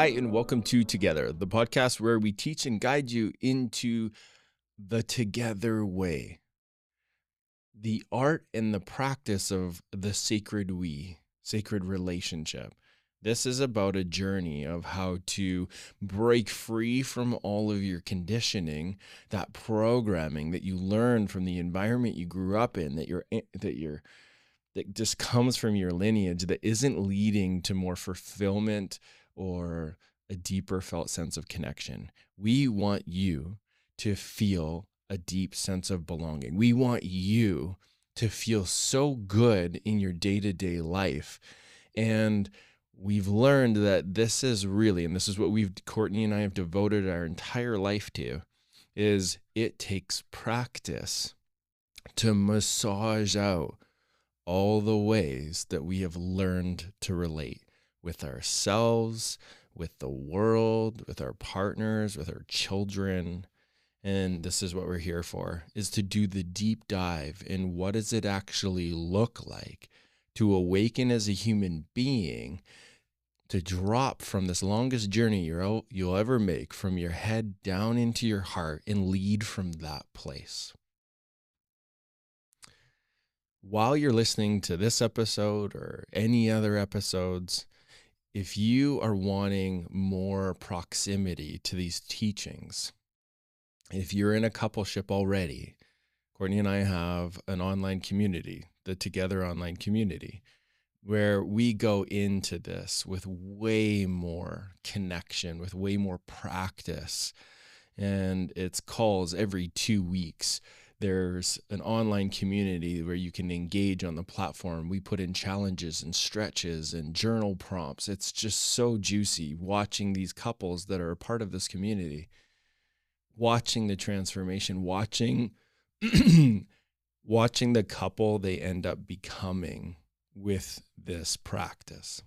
Hi, and welcome to Together, the podcast where we teach and guide you into the Together way, the art and the practice of the sacred we, sacred relationship. This is about a journey of how to break free from all of your conditioning, that programming that you learned from the environment you grew up in, that just comes from your lineage, that isn't leading to more fulfillment or a deeper felt sense of connection. We want you to feel a deep sense of belonging. We want you to feel so good in your day-to-day life. And we've learned that this is really, and this is what Courtney and I have devoted our entire life to, is it takes practice to massage out all the ways that we have learned to relate with ourselves, with the world, with our partners, with our children. And this is what we're here for, is to do the deep dive in what does it actually look like to awaken as a human being, to drop from this longest journey you'll ever make, from your head down into your heart, and lead from that place. While you're listening to this episode or any other episodes, if you are wanting more proximity to these teachings, if you're in a coupleship already, Courtney and I have an online community, the Together online community, where we go into this with way more connection, with way more practice. And it's calls every 2 weeks. There's an online community where you can engage on the platform. We put in challenges and stretches and journal prompts. It's just so juicy watching these couples that are a part of this community, watching the transformation, watching the couple they end up becoming with this practice.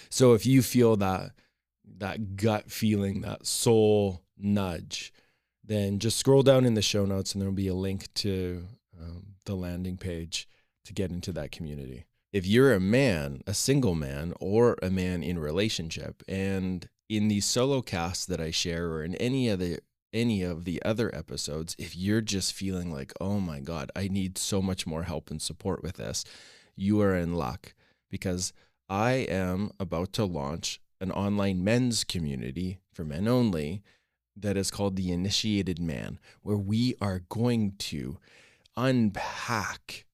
So if you feel that gut feeling, that soul nudge, then just scroll down in the show notes and there'll be a link to the landing page to get into that community. If you're a man, a single man, or a man in relationship, and in these solo casts that I share, or in any of the other episodes, if you're just feeling like, oh my God, I need so much more help and support with this, you are in luck, because I am about to launch an online men's community for men only that is called The Initiated Man, where we are going to unpack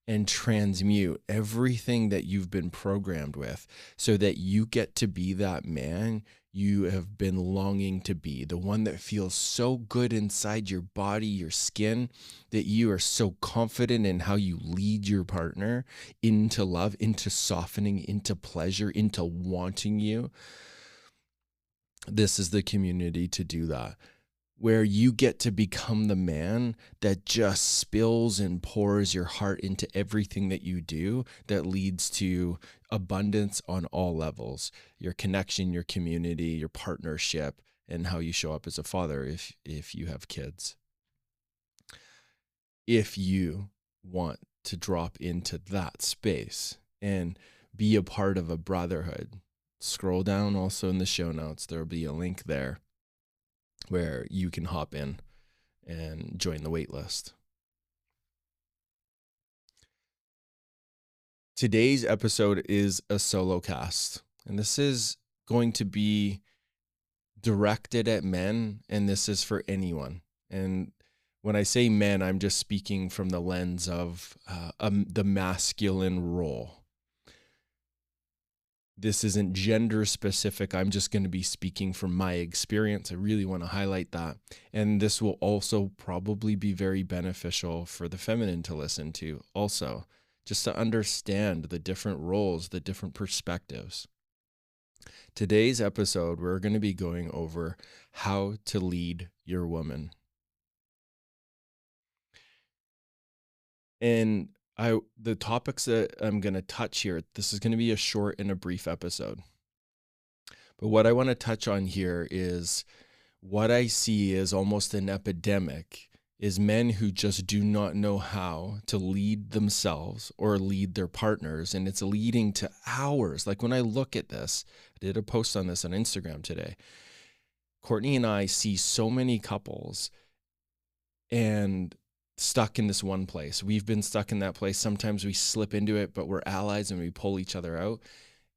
and transmute everything that you've been programmed with so that you get to be that man you have been longing to be, the one that feels so good inside your body, your skin, that you are so confident in how you lead your partner into love, into softening, into pleasure, into wanting you. This is the community to do that, where you get to become the man that just spills and pours your heart into everything that you do, that leads to abundance on all levels: your connection, your community, your partnership, and how you show up as a father if you have kids. If you want to drop into that space and be a part of a brotherhood, scroll down also in the show notes. There'll be a link there where you can hop in and join the wait list. Today's episode is a solo cast, and this is going to be directed at men, and this is for anyone. And when I say men, I'm just speaking from the lens of the masculine role. This isn't gender specific. I'm just going to be speaking from my experience. I really want to highlight that. And this will also probably be very beneficial for the feminine to listen to also, just to understand the different roles, the different perspectives. Today's episode, we're going to be going over how to lead your woman. And the topics that I'm going to touch here, this is going to be a short and a brief episode. But what I want to touch on here is what I see as almost an epidemic is men who just do not know how to lead themselves or lead their partners. And it's leading to hours. Like when I look at this, I did a post on this on Instagram today. Courtney and I see so many couples and stuck in this one place. We've been stuck in that place. Sometimes we slip into it, but we're allies and we pull each other out.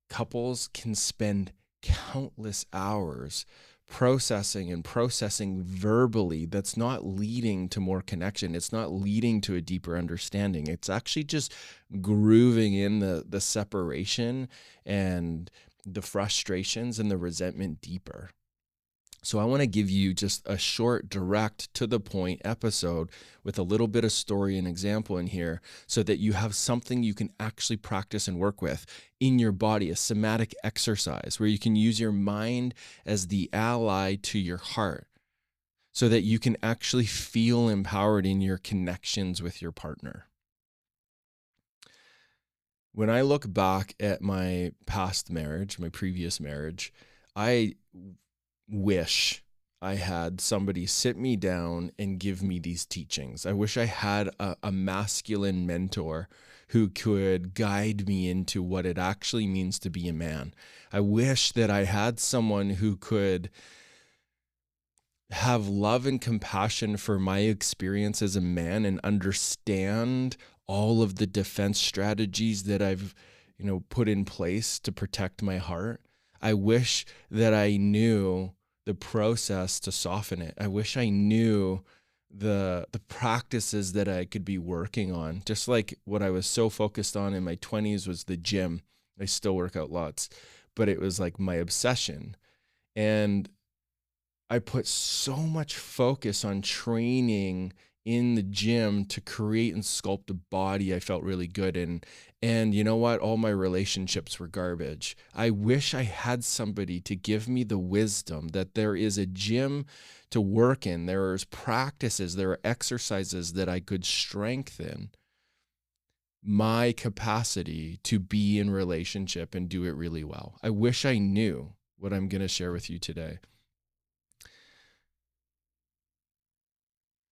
Couples can spend countless hours processing verbally. That's not leading to more connection. It's not leading to a deeper understanding. It's actually just grooving in the separation and the frustrations and the resentment deeper. So I want to give you just a short, direct, to the point episode with a little bit of story and example in here so that you have something you can actually practice and work with in your body, a somatic exercise where you can use your mind as the ally to your heart so that you can actually feel empowered in your connections with your partner. When I look back at my past marriage, my previous marriage, I wish I had somebody sit me down and give me these teachings. I wish I had a masculine mentor who could guide me into what it actually means to be a man. I wish that I had someone who could have love and compassion for my experience as a man and understand all of the defense strategies that I've, put in place to protect my heart. I wish that I knew the process to soften it. I wish I knew the practices that I could be working on. Just like what I was so focused on in my 20s was the gym. I still work out lots, but it was like my obsession. And I put so much focus on training in the gym to create and sculpt a body I felt really good in. And you know what? All my relationships were garbage. I wish I had somebody to give me the wisdom that there is a gym to work in. There are practices, there are exercises that I could strengthen my capacity to be in relationship and do it really well. I wish I knew what I'm going to share with you today.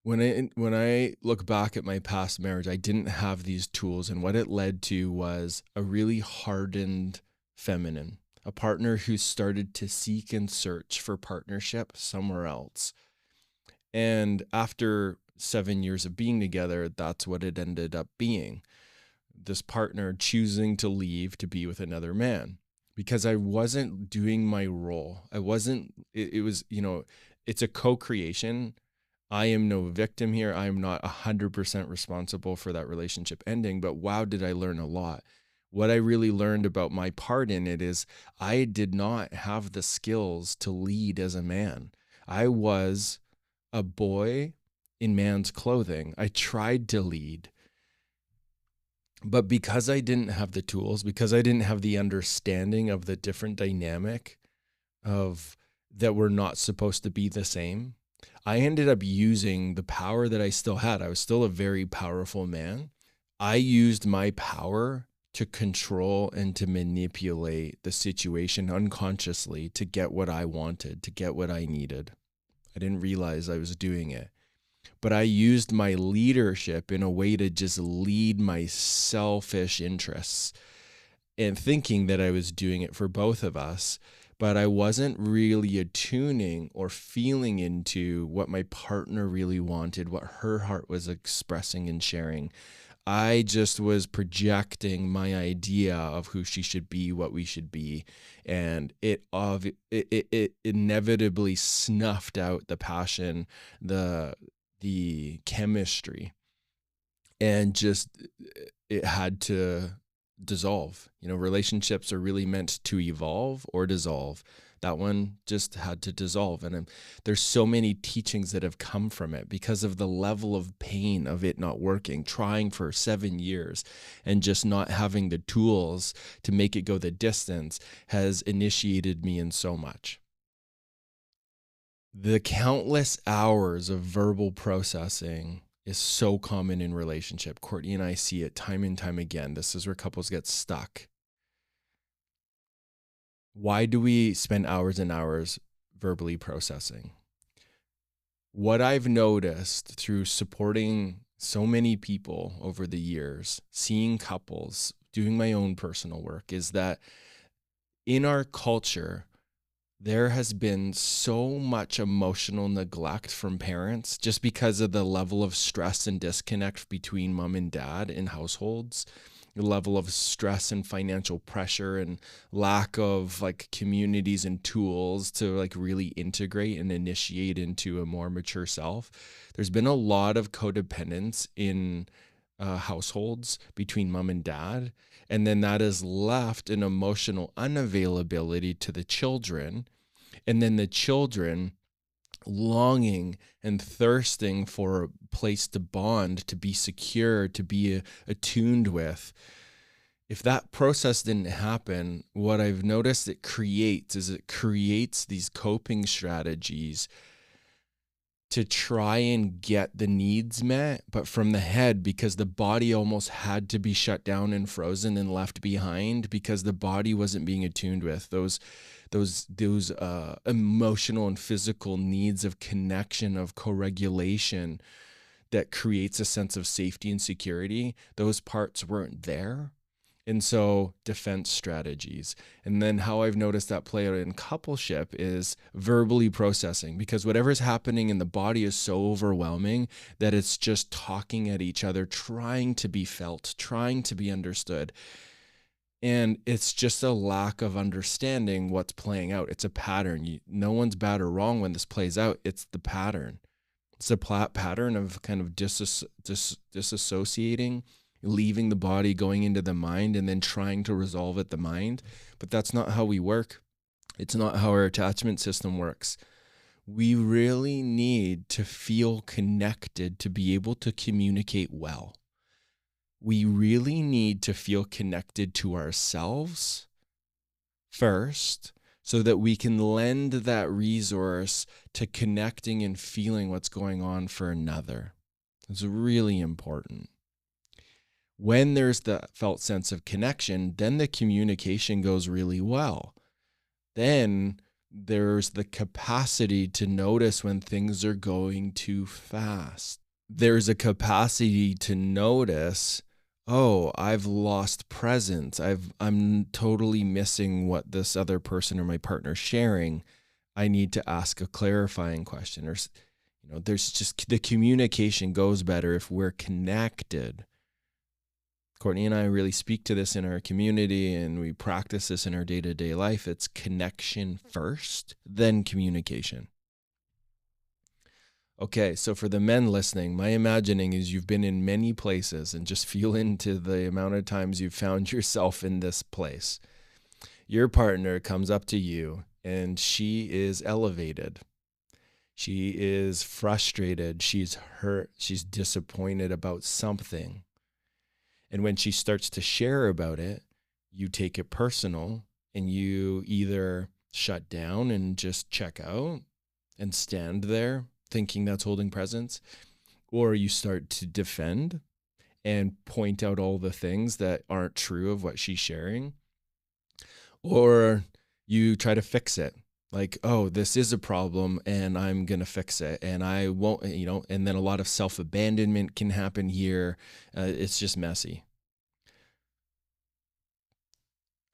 When I look back at my past marriage, I didn't have these tools, and what it led to was a really hardened feminine, a partner who started to seek and search for partnership somewhere else. And after 7 years of being together, that's what it ended up being. This partner choosing to leave to be with another man because I wasn't doing my role. It was, it's a co-creation. I am no victim here. I am not 100% responsible for that relationship ending, but wow, did I learn a lot. What I really learned about my part in it is I did not have the skills to lead as a man. I was a boy in man's clothing. I tried to lead, but because I didn't have the tools, because I didn't have the understanding of the different dynamic of that we're not supposed to be the same, I ended up using the power that I still had. I was still a very powerful man. I used my power to control and to manipulate the situation unconsciously to get what I wanted, to get what I needed. I didn't realize I was doing it. But I used my leadership in a way to just lead my selfish interests and thinking that I was doing it for both of us. But I wasn't really attuning or feeling into what my partner really wanted, what her heart was expressing and sharing. I just was projecting my idea of who she should be, what we should be, and it inevitably snuffed out the passion, the chemistry, and just it had to dissolve. Relationships are really meant to evolve or dissolve. That one just had to dissolve. And there's so many teachings that have come from it because of the level of pain of it not working, trying for 7 years and just not having the tools to make it go the distance has initiated me in so much. The countless hours of verbal processing is so common in relationship. Courtney and I see it time and time again. This is where couples get stuck. Why do we spend hours and hours verbally processing? What I've noticed through supporting so many people over the years, seeing couples, doing my own personal work, is that in our culture, there has been so much emotional neglect from parents just because of the level of stress and disconnect between mom and dad in households, the level of stress and financial pressure and lack of like communities and tools to like really integrate and initiate into a more mature self. There's been a lot of codependence in households between mom and dad. And then that has left an emotional unavailability to the children, and then the children longing and thirsting for a place to bond, to be secure, to be attuned with. If that process didn't happen, what I've noticed it creates these coping strategies to try and get the needs met, but from the head, because the body almost had to be shut down and frozen and left behind because the body wasn't being attuned with those emotional and physical needs of connection, of co-regulation that creates a sense of safety and security. Those parts weren't there. And so defense strategies. And then how I've noticed that play out in coupleship is verbally processing, because whatever's happening in the body is so overwhelming that it's just talking at each other, trying to be felt, trying to be understood. And it's just a lack of understanding what's playing out. It's a pattern. No one's bad or wrong when this plays out. It's the pattern. It's a pattern of kind of disassociating, leaving the body, going into the mind, and then trying to resolve at the mind. But that's not how we work. It's not how our attachment system works. We really need to feel connected to be able to communicate well. We really need to feel connected to ourselves first, so that we can lend that resource to connecting and feeling what's going on for another. It's really important. When there's the felt sense of connection, then the communication goes really well. Then there's the capacity to notice when things are going too fast. There's a capacity to notice, oh, I've lost presence. I'm totally missing what this other person or my partner's sharing. I need to ask a clarifying question. Or, there's just the communication goes better if we're connected. Courtney and I really speak to this in our community, and we practice this in our day-to-day life. It's connection first, then communication. Okay, so for the men listening, my imagining is you've been in many places, and just feel into the amount of times you've found yourself in this place. Your partner comes up to you and she is elevated. She is frustrated. She's hurt. She's disappointed about something. And when she starts to share about it, you take it personal and you either shut down and just check out and stand there thinking that's holding presence, or you start to defend and point out all the things that aren't true of what she's sharing, or you try to fix it. Like, oh, this is a problem and I'm going to fix it and I won't, and then a lot of self-abandonment can happen here. It's just messy.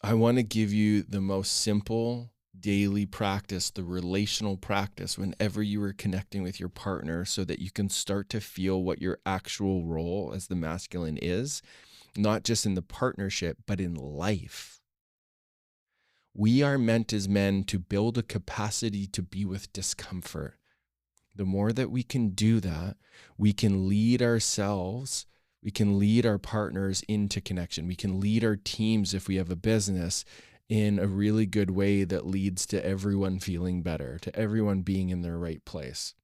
I want to give you the most simple daily practice, the relational practice, whenever you are connecting with your partner, so that you can start to feel what your actual role as the masculine is, not just in the partnership, but in life. We are meant as men to build a capacity to be with discomfort. The more that we can do that, we can lead ourselves, we can lead our partners into connection. We can lead our teams, if we have a business, in a really good way that leads to everyone feeling better, to everyone being in their right place.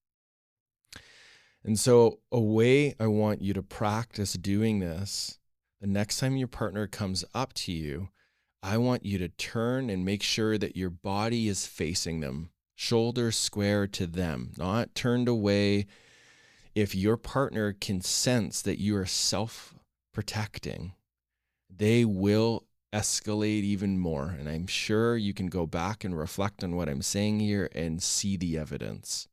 And so a way I want you to practice doing this, the next time your partner comes up to you, I want you to turn and make sure that your body is facing them, shoulders square to them, not turned away. If your partner can sense that you are self-protecting, they will escalate even more. And I'm sure you can go back and reflect on what I'm saying here and see the evidence.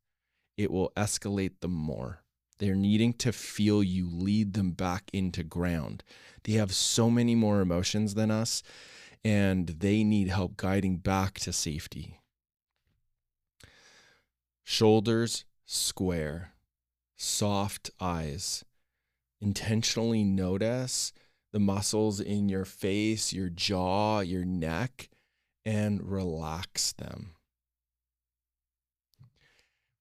it will escalate them more. They're needing to feel you lead them back into ground. They have so many more emotions than us, and they need help guiding back to safety. Shoulders square, soft eyes. Intentionally notice the muscles in your face, your jaw, your neck, and relax them.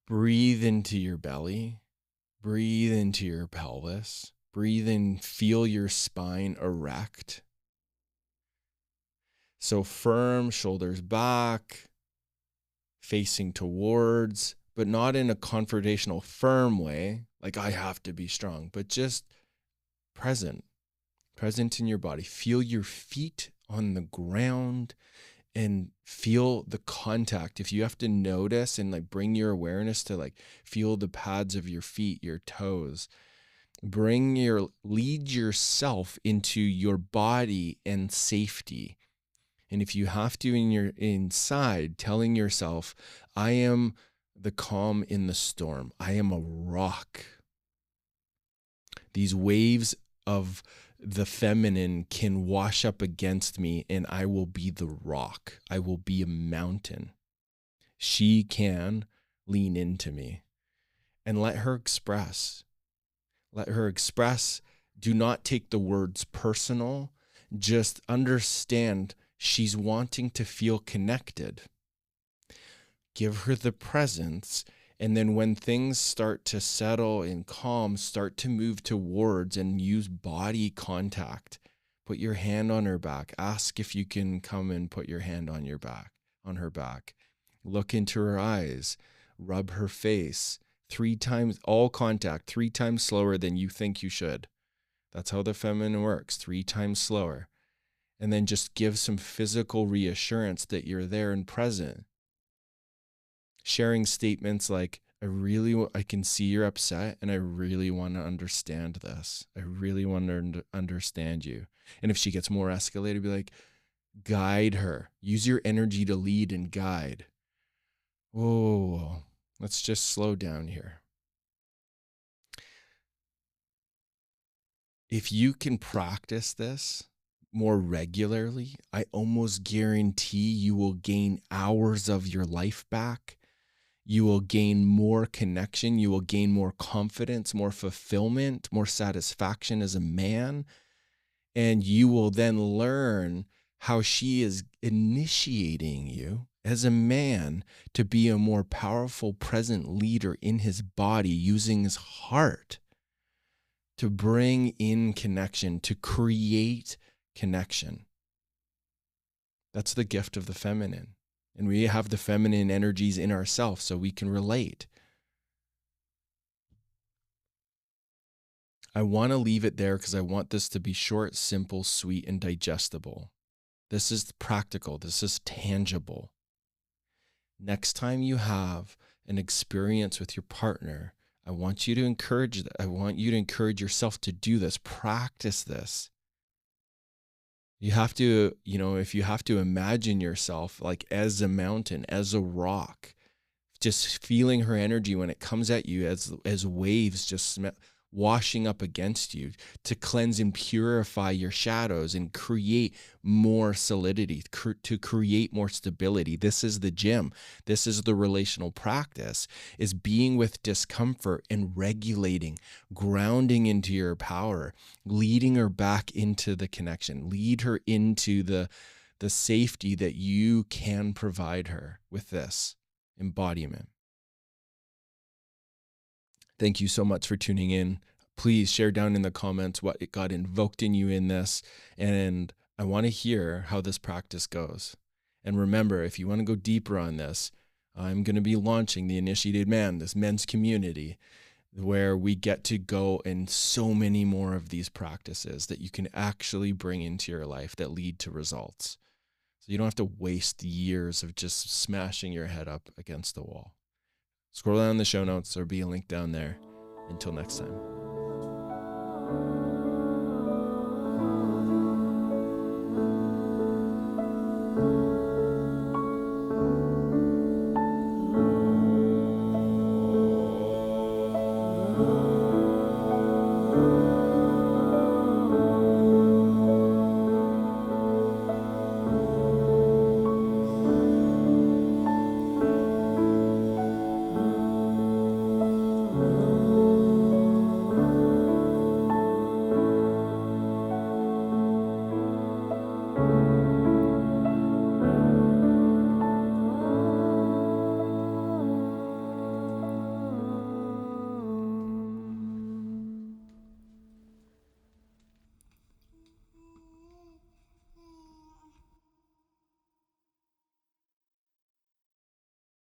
Breathe into your belly. Breathe into your pelvis. Breathe in, feel your spine erect. So firm, shoulders back, facing towards, but not in a confrontational, firm way, like I have to be strong, but just present in your body. Feel your feet on the ground and feel the contact. If you have to notice and like bring your awareness to like feel the pads of your feet, your toes, lead yourself into your body and safety. And if you have to in your inside, telling yourself, I am the calm in the storm. I am a rock. These waves of the feminine can wash up against me and I will be the rock. I will be a mountain. She can lean into me and let her express. Let her express. Do not take the words personal. Just understand she's wanting to feel connected. Give her the presence. And then when things start to settle and calm, start to move towards and use body contact. Put your hand on her back. Ask if you can come and put your hand on her back. Look into her eyes. Rub her face. 3 times, all contact, 3 times slower than you think you should. That's how the feminine works, 3 times slower. And then just give some physical reassurance that you're there and present. Sharing statements like, I can see you're upset and I really want to understand this. I really want to understand you. And if she gets more escalated, be like, guide her. Use your energy to lead and guide. Whoa, let's just slow down here. If you can practice this more regularly, I almost guarantee you will gain hours of your life back. You will gain more connection. You will gain more confidence, more fulfillment, more satisfaction as a man. And you will then learn how she is initiating you as a man to be a more powerful, present leader in his body, using his heart to bring in connection, to create connection. That's the gift of the feminine. And we have the feminine energies in ourselves so we can relate. I want to leave it there because I want this to be short, simple, sweet, and digestible. This is practical. This is tangible. Next time you have an experience with your partner, I want you to encourage yourself to do this. Practice this. You have to, if you have to imagine yourself like as a mountain, as a rock, just feeling her energy when it comes at you as waves just washing up against you to cleanse and purify your shadows and create more solidity, to create more stability. This is the gym. This is the relational practice, is being with discomfort and regulating, grounding into your power, leading her back into the connection, lead her into the safety that you can provide her with this embodiment. Thank you so much for tuning in. Please share down in the comments what it got invoked in you in this. And I want to hear how this practice goes. And remember, if you want to go deeper on this, I'm going to be launching the Initiated Man, this men's community, where we get to go in so many more of these practices that you can actually bring into your life that lead to results. So you don't have to waste years of just smashing your head up against the wall. Scroll down in the show notes. There'll be a link down there. Until next time.